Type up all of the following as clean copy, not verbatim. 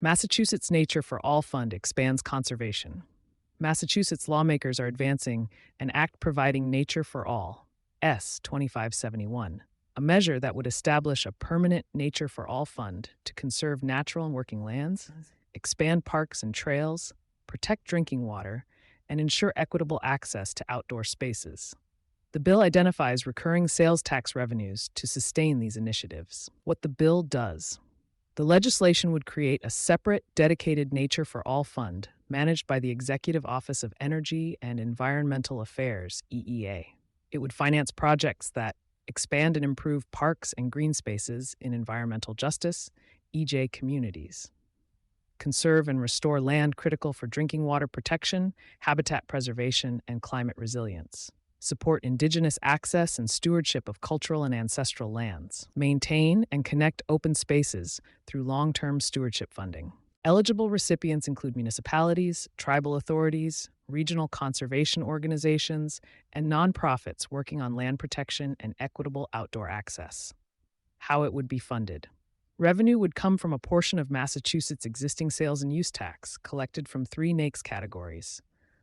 Massachusetts Nature for All Fund expands conservation. Massachusetts lawmakers are advancing an act providing Nature for All, S 2571, a measure that would establish a permanent Nature for All fund to conserve natural and working lands, expand parks and trails, protect drinking water, and ensure equitable access to outdoor spaces. The bill identifies recurring sales tax revenues to sustain these initiatives. What the bill does: the legislation would create a separate, dedicated Nature for All fund managed by the Executive Office of Energy and Environmental Affairs, EEA. It would finance projects that expand and improve parks and green spaces in environmental justice, EJ communities, conserve and restore land critical for drinking water protection, habitat preservation, and climate resilience, support Indigenous access and stewardship of cultural and ancestral lands, maintain and connect open spaces through long-term stewardship funding. Eligible recipients include municipalities, tribal authorities, regional conservation organizations, and nonprofits working on land protection and equitable outdoor access. How it would be funded: revenue would come from a portion of Massachusetts' existing sales and use tax collected from three NAICS categories: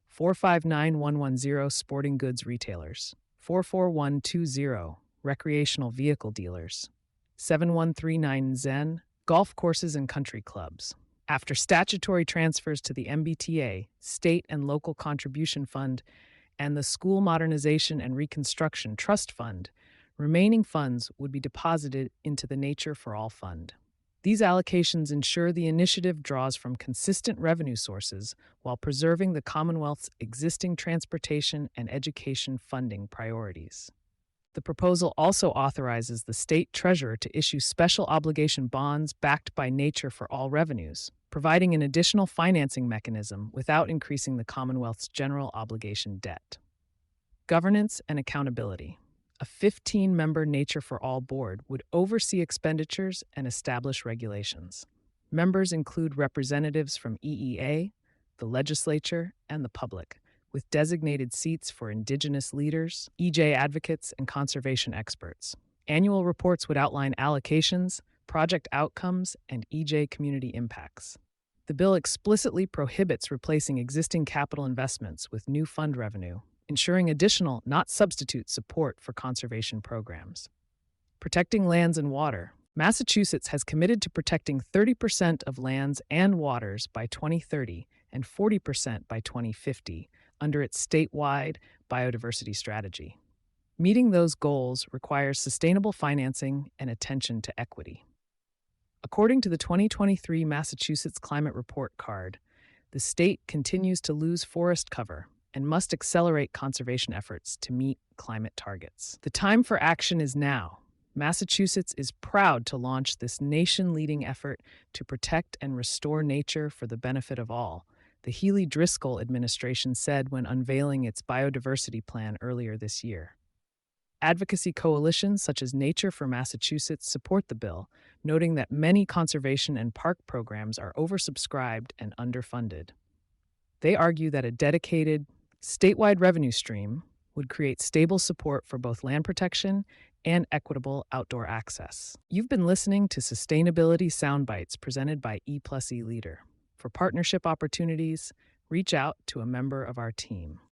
459110 sporting goods retailers, 44120 recreational vehicle dealers, 7139 Zen golf courses and country clubs. After statutory transfers to the MBTA, State and Local Contribution Fund, and the School Modernization and Reconstruction Trust Fund, remaining funds would be deposited into the Nature for All Fund. These allocations ensure the initiative draws from consistent revenue sources while preserving the Commonwealth's existing transportation and education funding priorities. The proposal also authorizes the state treasurer to issue special obligation bonds backed by Nature for All revenues, providing an additional financing mechanism without increasing the Commonwealth's general obligation debt. Governance and accountability. A 15-member Nature for All board would oversee expenditures and establish regulations. Members include representatives from EEA, the legislature, and the public, with designated seats for Indigenous leaders, EJ advocates, and conservation experts. Annual reports would outline allocations, project outcomes, and EJ community impacts. The bill explicitly prohibits replacing existing capital investments with new fund revenue, ensuring additional, not substitute, support for conservation programs. Protecting lands and water. Massachusetts has committed to protecting 30% of lands and waters by 2030 and 40% by 2050 under its statewide biodiversity strategy. Meeting those goals requires sustainable financing and attention to equity. According to the 2023 Massachusetts Climate Report Card, the state continues to lose forest cover and must accelerate conservation efforts to meet climate targets. The time for action is now. Massachusetts is proud to launch this nation-leading effort to protect and restore nature for the benefit of all, the Healey-Driscoll administration said when unveiling its biodiversity plan earlier this year. Advocacy coalitions such as Nature for Massachusetts support the bill, noting that many conservation and park programs are oversubscribed and underfunded. They argue that a dedicated, statewide revenue stream would create stable support for both land protection and equitable outdoor access. You've been listening to Sustainability Soundbites presented by E+E Leader. For partnership opportunities, reach out to a member of our team.